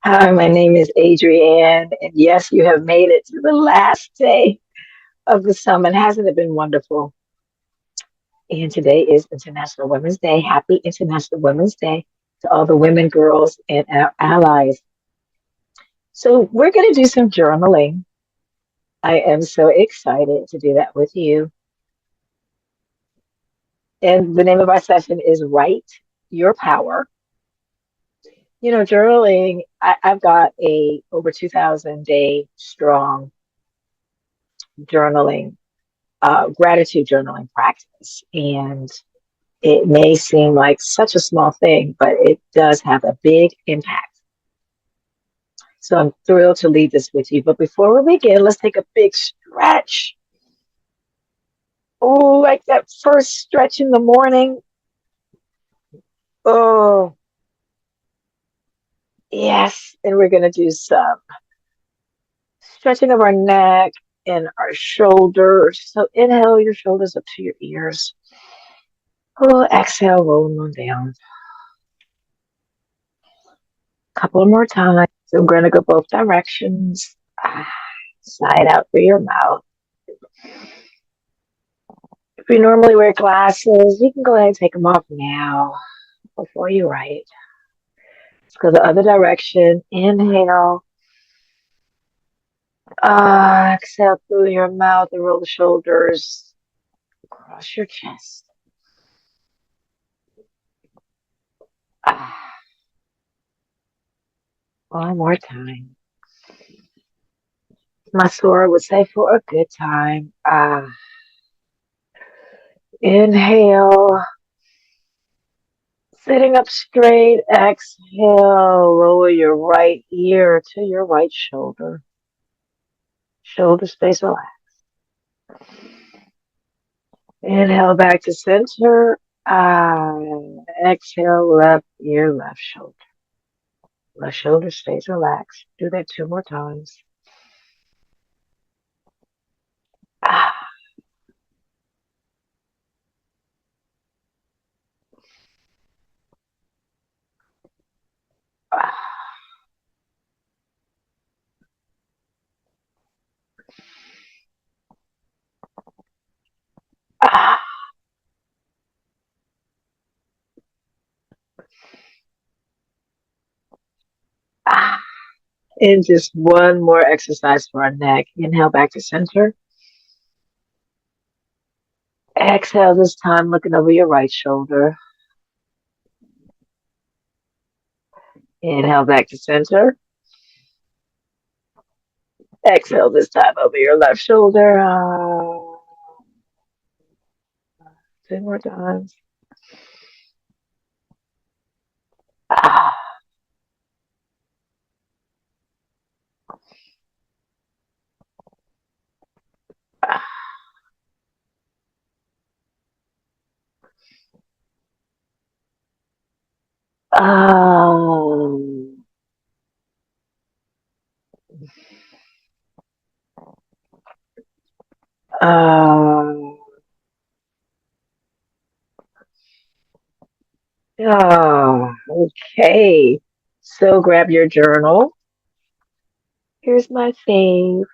Hi, my name is Adrianne, and yes, you have made it to the last day of the summit. Hasn't it been wonderful? And today is International Women's Day. Happy International Women's Day to all the women, girls, and our allies. So, we're going to do some journaling. I am so excited to do that with you. And the name of our session is Write Your Power. Journaling, I've got a over 2,000 day strong journaling gratitude journaling practice. And it may seem like such a small thing, but it does have a big impact. So I'm thrilled to leave this with you. But before we begin, let's take a big stretch. Oh, like that first stretch in the morning. Oh, yes. And we're going to do some stretching of our neck and our shoulders. So inhale your shoulders up to your ears. Oh, exhale, roll them on down. Couple more times. So I'm going to go both directions. Side out through your mouth. If you normally wear glasses, you can go ahead and take them off now before you write. Let's go the other direction. Inhale. Exhale through your mouth and roll the shoulders across your chest. Ah, one more time. My Sora would say for a good time. Inhale. Sitting up straight, exhale, lower your right ear to your right shoulder. Shoulder stays relaxed. Inhale back to center. Exhale, left ear, left shoulder. Left shoulder stays relaxed. Do that two more times. Ah, ah, ah, ah. And just one more exercise for our neck. Inhale back to center. Exhale this time, looking over your right shoulder. Inhale back to center. Exhale this time over your left shoulder. Two more times. Ah, ah, ah. Okay. So grab your journal. Here's my fave.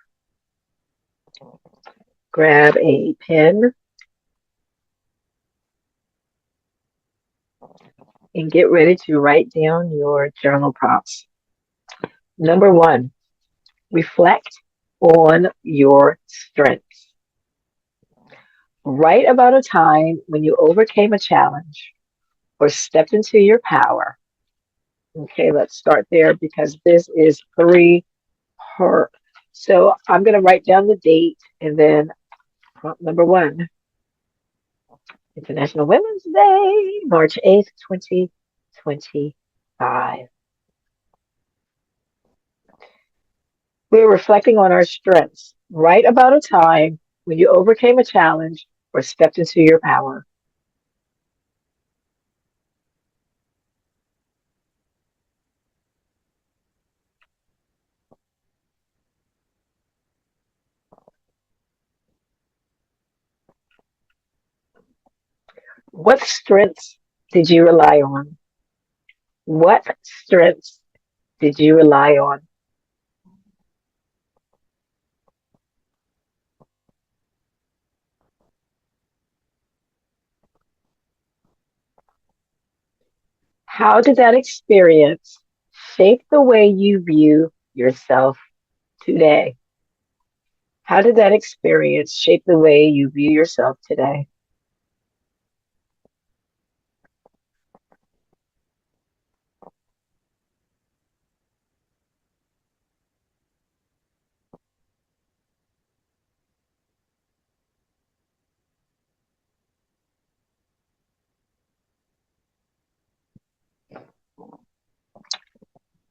Grab a pen and get ready to write down your journal prompts. Number one, reflect on your strengths. Write about a time when you overcame a challenge or stepped into your power. Okay, let's start there because this is three per. So I'm going to write down the date and then prompt number one, International Women's Day, March 8th, 2025. We're reflecting on our strengths. Write about a time when you overcame a challenge or stepped into your power. What strengths did you rely on? What strengths did you rely on? How did that experience shape the way you view yourself today? How did that experience shape the way you view yourself today?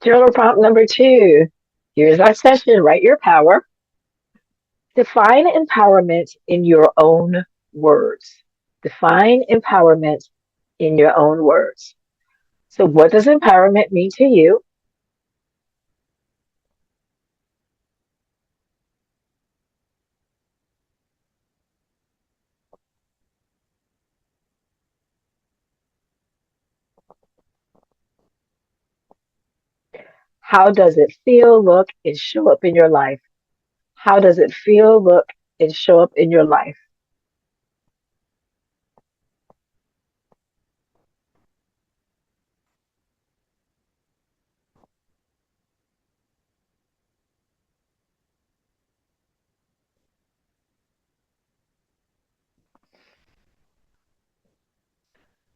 Journal prompt number two. Here's our session. Write your power. Define empowerment in your own words. Define empowerment in your own words. So, what does empowerment mean to you? How does it feel, look, and show up in your life? How does it feel, look, and show up in your life?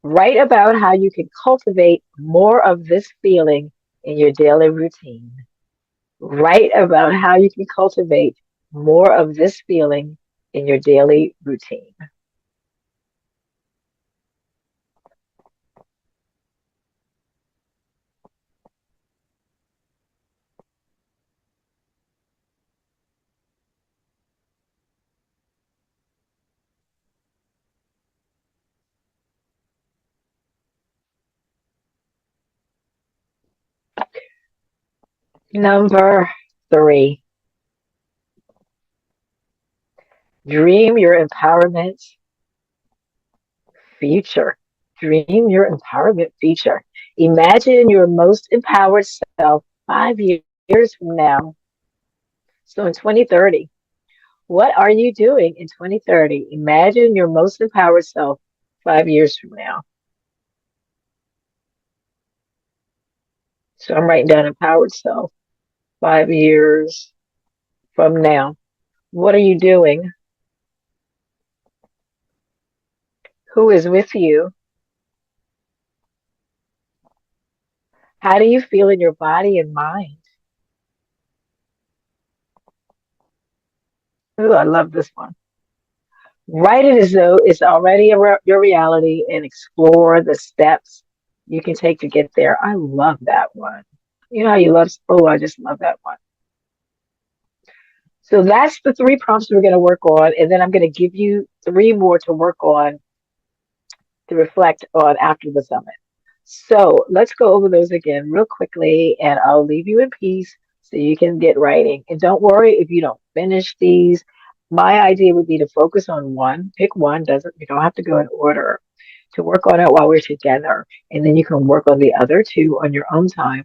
Write about how you can cultivate more of this feeling in your daily routine. Write about how you can cultivate more of this feeling in your daily routine. Number three, dream your empowerment future. Dream your empowerment future. Imagine your most empowered self 5 years from now. So in 2030, what are you doing in 2030? Imagine your most empowered self 5 years from now. So I'm writing down empowered self 5 years from now. What are you doing? Who is with you? How do you feel in your body and mind? Ooh, I love this one. Write it as though it's already your reality and explore the steps you can take to get there. I love that one. You know how you love, oh, I just love that one. So that's the three prompts we're going to work on. And then I'm going to give you three more to work on to reflect on after the summit. So let's go over those again real quickly, and I'll leave you in peace so you can get writing. And don't worry if you don't finish these. My idea would be to focus on one, pick one, doesn't you don't have to go in order to work on it while we're together. And then you can work on the other two on your own time.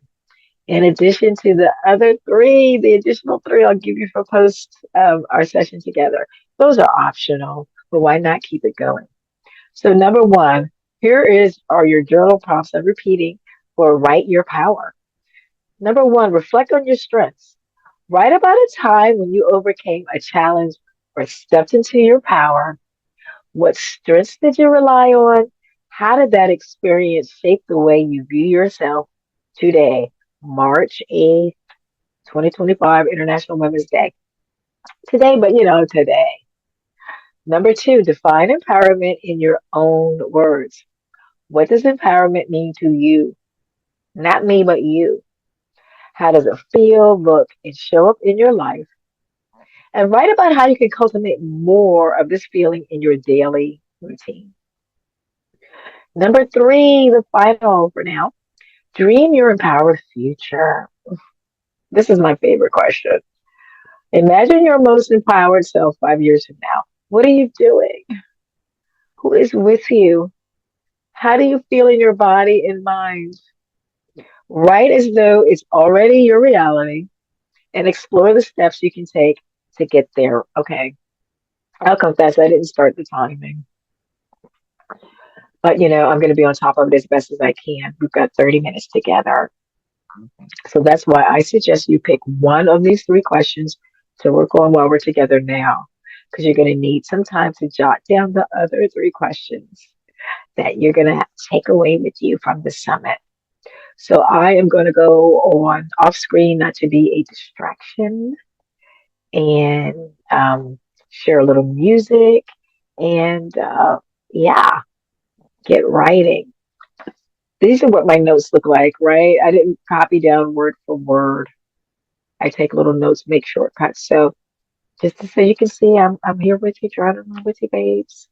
In addition to the other three, the additional three I'll give you for post our session together. Those are optional, but why not keep it going? So number one, here is are your journal prompts I'm repeating for write your power. Number one, reflect on your strengths. Write about a time when you overcame a challenge or stepped into your power. What strengths did you rely on? How did that experience shape the way you view yourself today, March 8th, 2025, International Women's Day? Today, but today. Number two, define empowerment in your own words. What does empowerment mean to you? Not me, but you. How does it feel, look, and show up in your life? And write about how you can cultivate more of this feeling in your daily routine. Number three, the final for now, dream your empowered future. This is my favorite question. Imagine your most empowered self 5 years from now. What are you doing? Who is with you? How do you feel in your body and mind? Write as though it's already your reality and explore the steps you can take to get there. Okay. I'll confess I didn't start the timing, but I'm going to be on top of it as best as I can. We've got 30 minutes together. So that's why I suggest you pick one of these three questions to work on while we're together now, because you're going to need some time to jot down the other three questions that you're going to take away with you from the summit. So I am going to go on off screen, not to be a distraction, and share a little music and yeah, get writing. These are what my notes look like, right? I didn't copy down word for word. I take little notes, make shortcuts. So so you can see, I'm here with you, driving along with you, babes.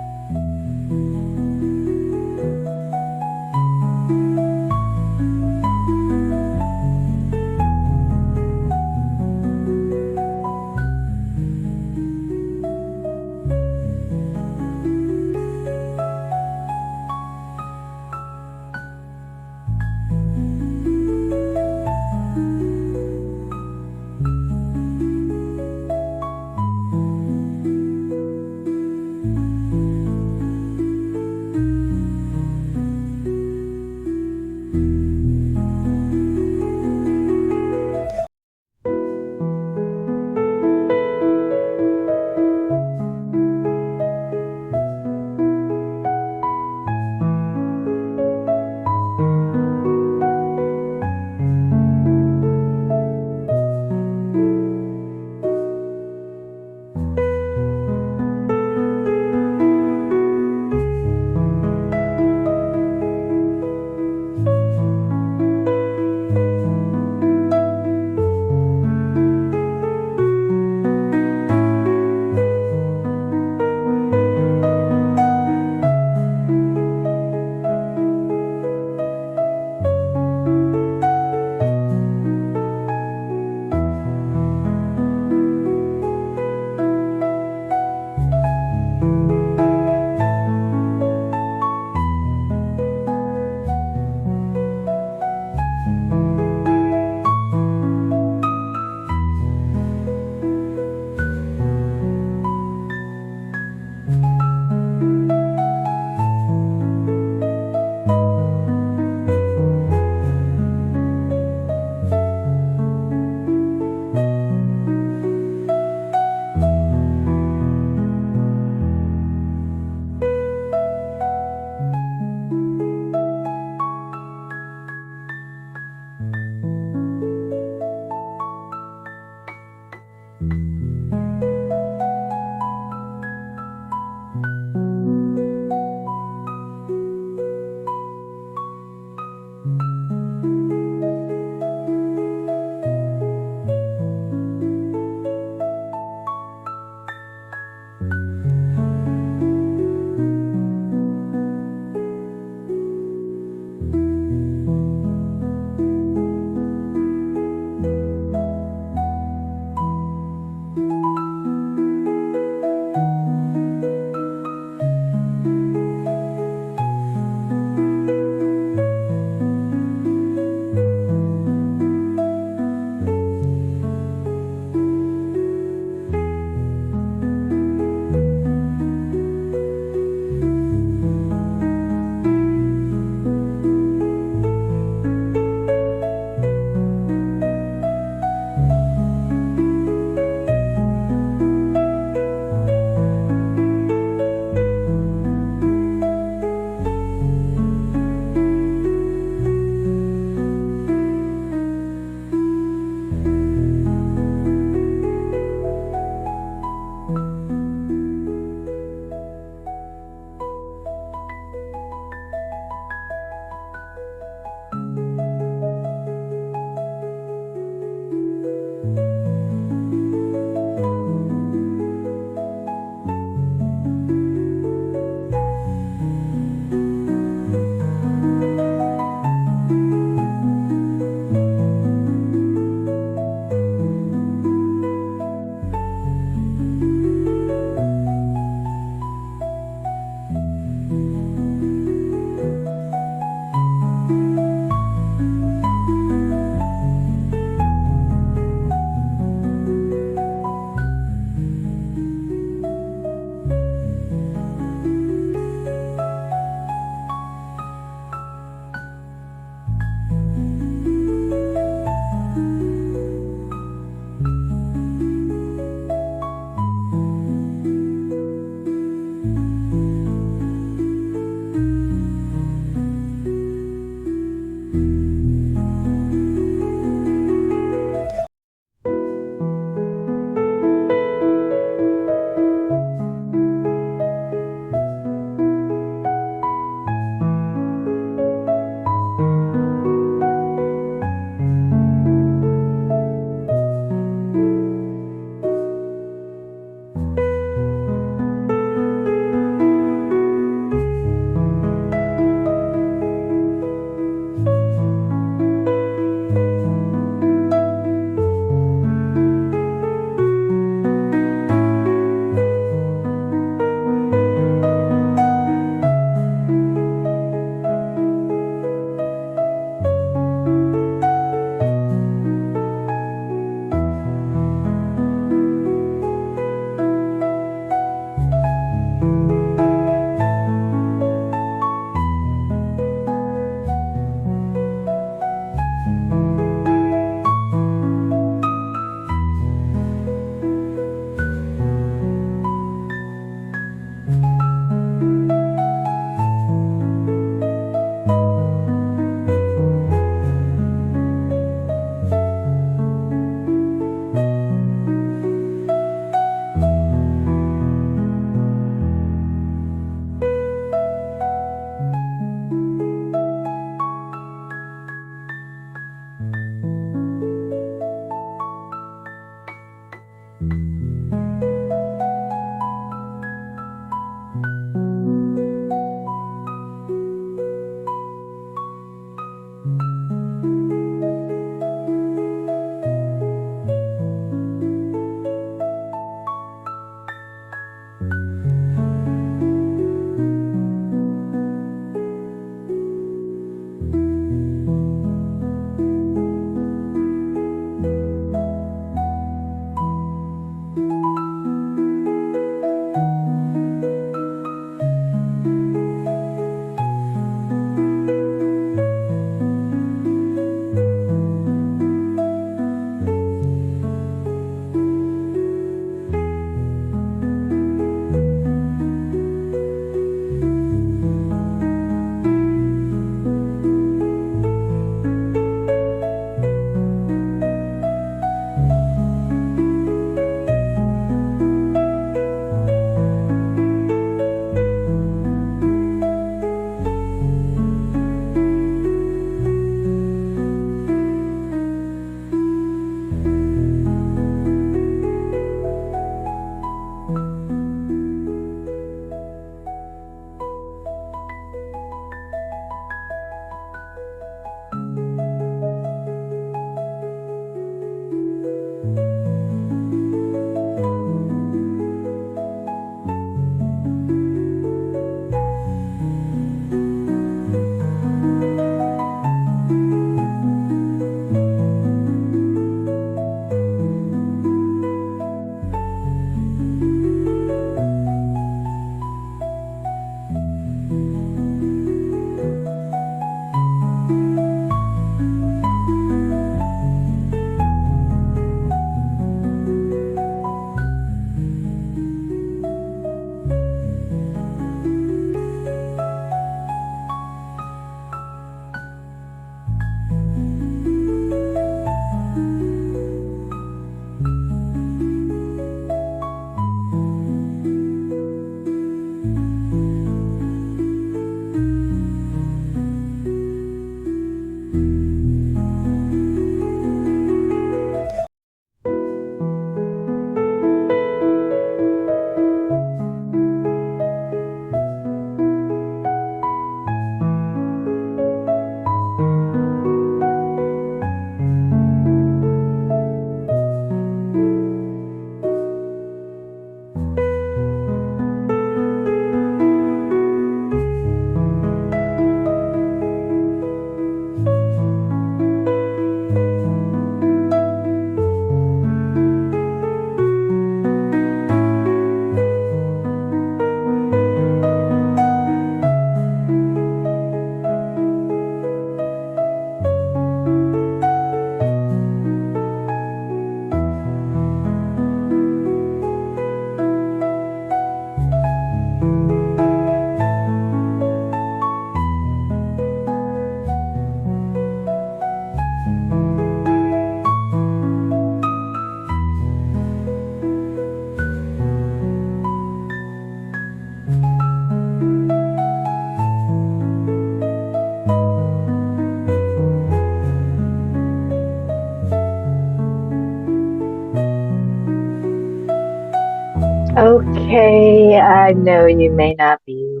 Okay, I know you may not be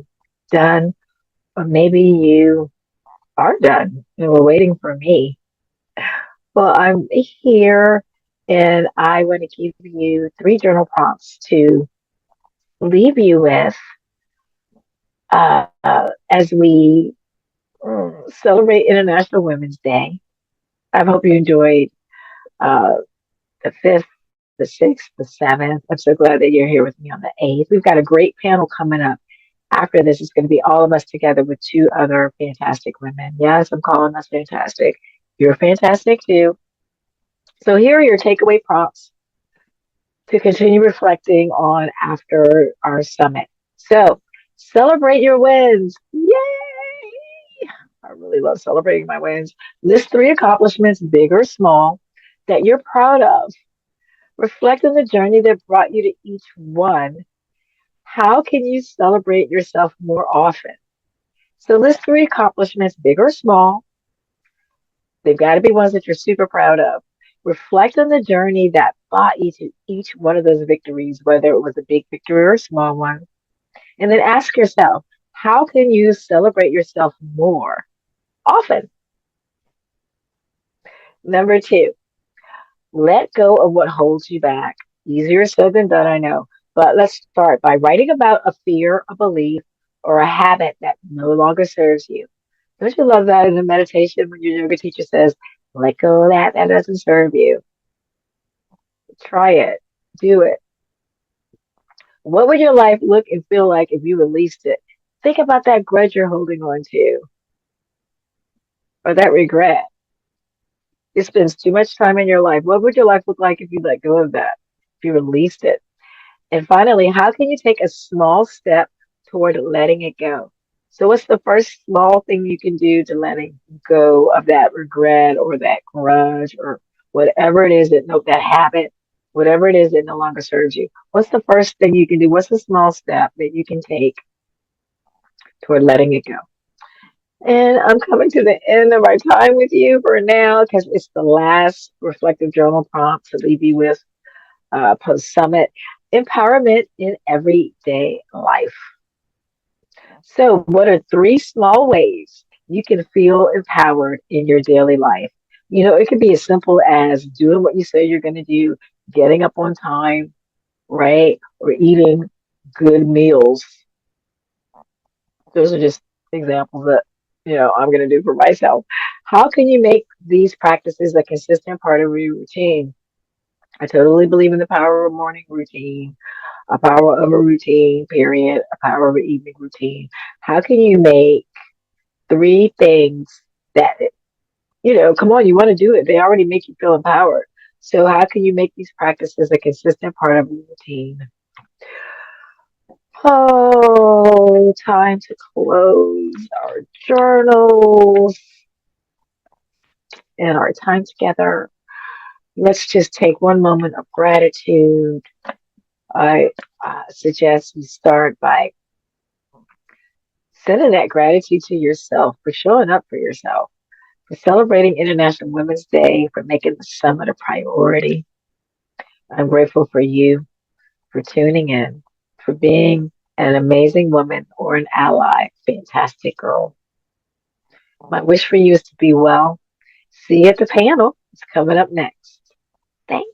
done, or maybe you are done and we're waiting for me. Well, I'm here and I want to give you three journal prompts to leave you with as we celebrate International Women's Day. I hope you enjoyed uh, the 5th, the 6th, the 7th. I'm so glad that you're here with me on the 8th. We've got a great panel coming up. After this, it's going to be all of us together with two other fantastic women. Yes, I'm calling us fantastic. You're fantastic too. So here are your takeaway prompts to continue reflecting on after our summit. So celebrate your wins. Yay! I really love celebrating my wins. List three accomplishments, big or small, that you're proud of. Reflect on the journey that brought you to each one. How can you celebrate yourself more often? So list three accomplishments, big or small. They've got to be ones that you're super proud of. Reflect on the journey that brought you to each one of those victories, whether it was a big victory or a small one. And then ask yourself, how can you celebrate yourself more often? Number two, let go of what holds you back. Easier said than done, I know. But let's start by writing about a fear, a belief, or a habit that no longer serves you. Don't you love that in the meditation when your yoga teacher says, let go of that, that doesn't serve you? Try it. Do it. What would your life look and feel like if you released it? Think about that grudge you're holding on to or that regret. It spends too much time in your life. What would your life look like if you let go of that? If you released it? And finally, how can you take a small step toward letting it go? So, what's the first small thing you can do to letting go of that regret or that grudge or whatever it is that no, that habit, whatever it is that no longer serves you? What's the first thing you can do? What's the small step that you can take toward letting it go? And I'm coming to the end of our time with you for now because it's the last reflective journal prompt to leave you with post summit empowerment in everyday life. So, what are three small ways you can feel empowered in your daily life? You know, it could be as simple as doing what you say you're going to do, getting up on time, right? Or eating good meals. Those are just examples that, I'm going to do for myself. How can you make these practices a consistent part of your routine? I totally believe in the power of a morning routine, a power of a routine, period, a power of an evening routine. How can you make three things that, come on, you want to do it. They already make you feel empowered. So how can you make these practices a consistent part of your routine? Oh, time to close our journals and our time together. Let's just take one moment of gratitude. I suggest you start by sending that gratitude to yourself for showing up for yourself, for celebrating International Women's Day, for making the summit a priority. I'm grateful for you, for tuning in, for being an amazing woman or an ally. Fantastic girl. My wish for you is to be well. See you at the panel. It's coming up next. Thanks.